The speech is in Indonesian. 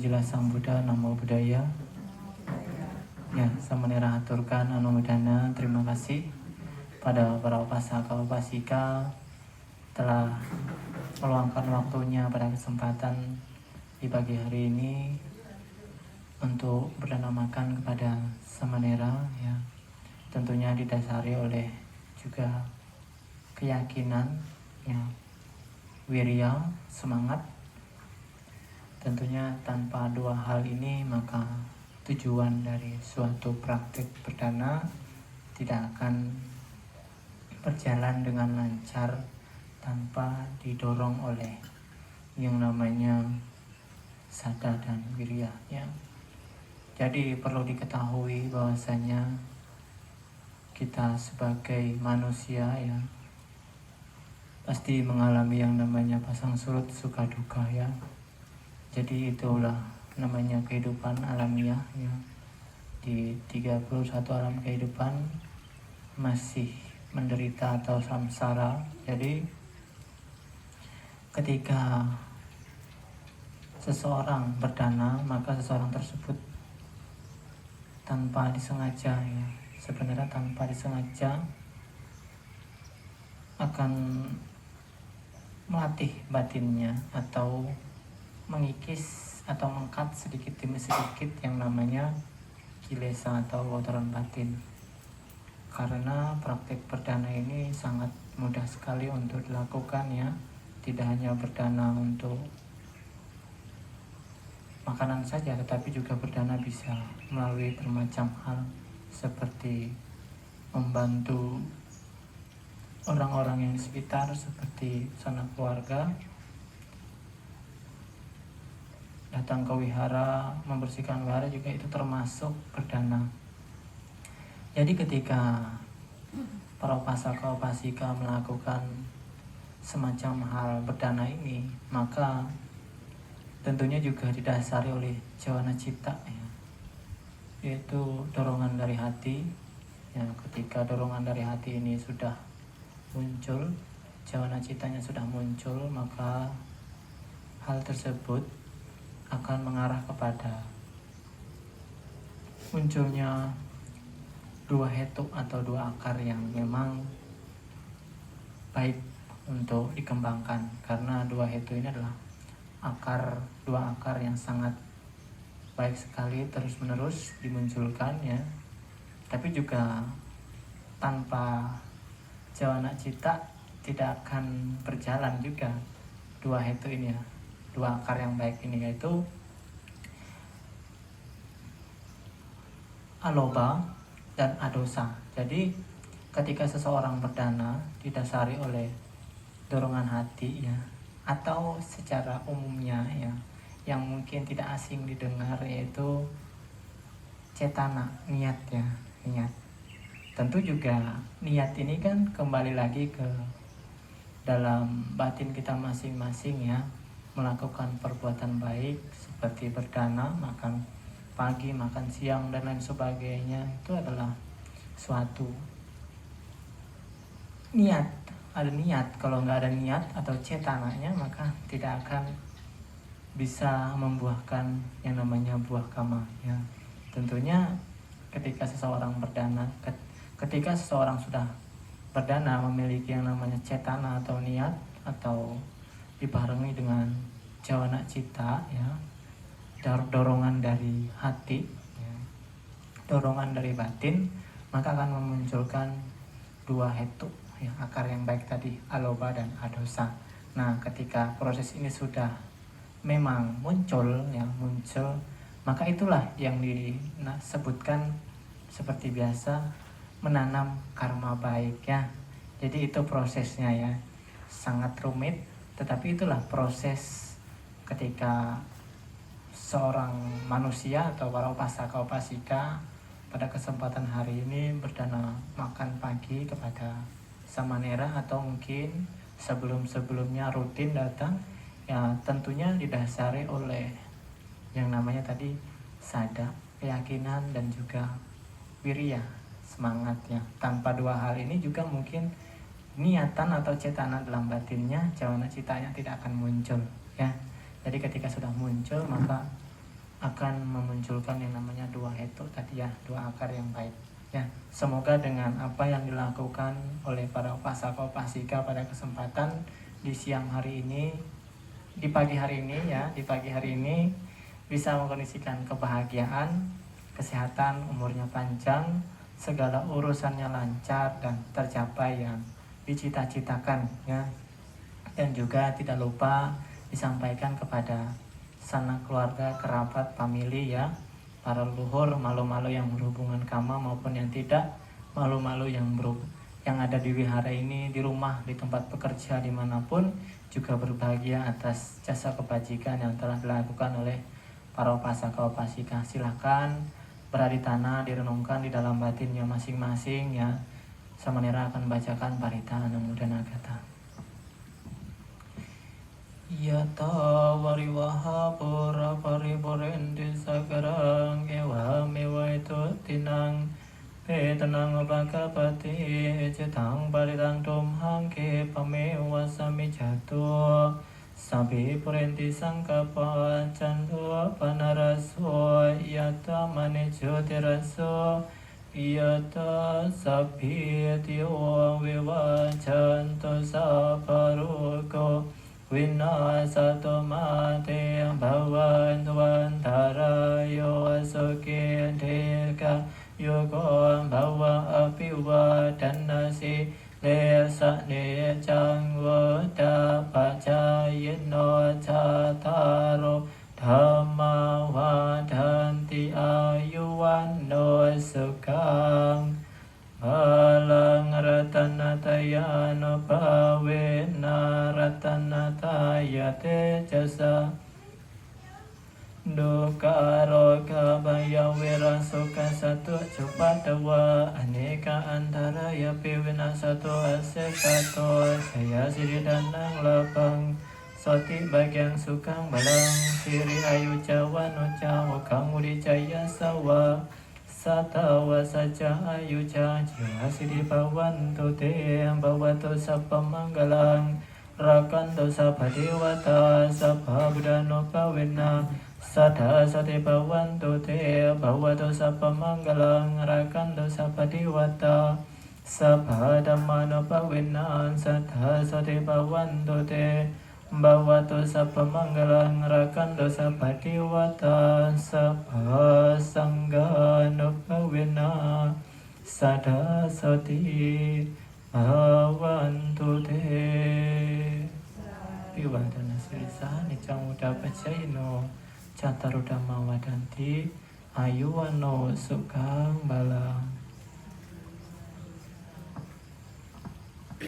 Pujilah Sang Buddha, Namo Buddhaya. Ya, Samanera haturkan anumodana, terima kasih pada para upasaka upasika telah meluangkan waktunya pada kesempatan di pagi hari ini untuk berdana makan kepada Samanera, ya. Tentunya didasari oleh juga keyakinan, ya, wirya, semangat. Tentunya tanpa dua hal ini maka tujuan dari suatu praktik berdana tidak akan berjalan dengan lancar tanpa didorong oleh yang namanya sada dan wirya, ya. Jadi perlu diketahui bahwasanya kita sebagai manusia, ya, pasti mengalami yang namanya pasang surut suka duka, ya. Jadi itulah namanya kehidupan alamiah, ya. Di 31 alam kehidupan masih menderita atau samsara. Jadi ketika seseorang berdana, maka seseorang tersebut tanpa disengaja, ya, sebenarnya tanpa disengaja akan melatih batinnya atau mengikis atau mengkat sedikit demi sedikit yang namanya kilesa atau kotoran batin. Karena praktik berdana ini sangat mudah sekali untuk dilakukan, ya. Tidak hanya berdana untuk makanan saja, tetapi juga berdana bisa melalui bermacam hal seperti membantu orang-orang yang di sekitar seperti sanak keluarga, datang ke wihara, membersihkan wihara juga itu termasuk berdana. Jadi ketika para upasaka upasika melakukan semacam hal berdana ini, maka tentunya juga didasari oleh jawana cita, ya, yaitu dorongan dari hati, ya. Ketika dorongan dari hati ini sudah muncul, jawana citanya sudah muncul, maka hal tersebut akan mengarah kepada munculnya dua hetu atau dua akar yang memang baik untuk dikembangkan. Karena dua hetu ini adalah dua akar yang sangat baik sekali terus menerus dimunculkan, ya. Tapi juga tanpa jawana cita tidak akan berjalan juga dua hetu ini, ya, dua akar yang baik ini, yaitu aloba dan adosa. Jadi ketika seseorang berdana didasari oleh dorongan hati, ya, atau secara umumnya, ya, yang mungkin tidak asing didengar, yaitu cetana, niat, ya, niat. Tentu juga niat ini kan kembali lagi ke dalam batin kita masing-masing, ya. Melakukan perbuatan baik seperti berdana, makan pagi, makan siang, dan lain sebagainya, itu adalah suatu niat. Ada niat. Kalau nggak ada niat atau cetananya, maka tidak akan bisa membuahkan yang namanya buah kama, ya. Tentunya ketika seseorang berdana, ketika seseorang sudah berdana memiliki yang namanya cetana atau niat, atau dibarengi dengan jawana cita, ya, dorongan dari hati, ya, dorongan dari batin, maka akan memunculkan dua hetu, ya, akar yang baik tadi, aloba dan adosa. Nah, ketika proses ini sudah memang muncul, ya, muncul, maka itulah yang disebutkan seperti biasa menanam karma baik, ya. Jadi itu prosesnya, ya, sangat rumit, tetapi itulah proses ketika seorang manusia atau para upasaka upasika pada kesempatan hari ini berdana makan pagi kepada Samanera, atau mungkin sebelum-sebelumnya rutin datang, ya, tentunya didasari oleh yang namanya tadi sada, keyakinan, dan juga wirya, semangat, ya. Tanpa dua hal ini juga mungkin niatan atau cetana dalam batinnya, jawana citanya tidak akan muncul, ya. Jadi ketika sudah muncul, maka akan memunculkan yang namanya dua hetu tadi ya, dua akar yang baik. Ya, semoga dengan apa yang dilakukan oleh para upasaka upasika pada kesempatan di siang hari ini, di pagi hari ini bisa mengkondisikan kebahagiaan, kesehatan, umurnya panjang, segala urusannya lancar dan tercapai yang dicita-citakan ya. Dan juga tidak lupa disampaikan kepada sanak keluarga, kerabat, famili ya, para leluhur, malu-malu yang berhubungan kama maupun yang tidak, malu-malu yang ada di wihara ini, di rumah, di tempat bekerja, dimanapun, juga berbahagia atas jasa kebajikan yang telah dilakukan oleh para upasaka upasika. Silahkan berada di tanah, direnungkan di dalam batinnya masing-masing ya. Samanera akan bacakan parita Anamudana Gata. Yata wariwaha pura paripurendi sakarang ewa mewaitu tinang petanang bhagavati cetang paritang tumhang ke pamewa samijatu sabi purendi sangkapa candu panaraso yata manijutiraso yata sabi tiyo vivacanto saparuko Vinasato mate bhavantu vantarayo asukindeka yogo bhava apivadanasi lesa necang vada pacayino cataro dhamma vadanti ayuvanno sukang Balang ratanataya no bhavena ratanataya te jasa Dukaroka baya wira suka satu cupatawa aneka antaraya piwina satu asekato saya siri danang lapang soti bagian sukang balang siri ayu cawan ucawa kamu di jaya sawa Satawa saja ayu jiwa sidi bawantu te bawatu sapa manggalang rakanto sapa dewata sapa budano pawena sada sate bawantu te bawatu sapa manggalang rakanto sapa dewata sapa dhammano pawena sada sate bawantu te Bhavato sapa manggalang rakanto sapa dewata sapa sanggano pawena sada sati bhavantu te piwadana sirisa nicang muda pacayino cataru dhamma wadanti ayuwano sukang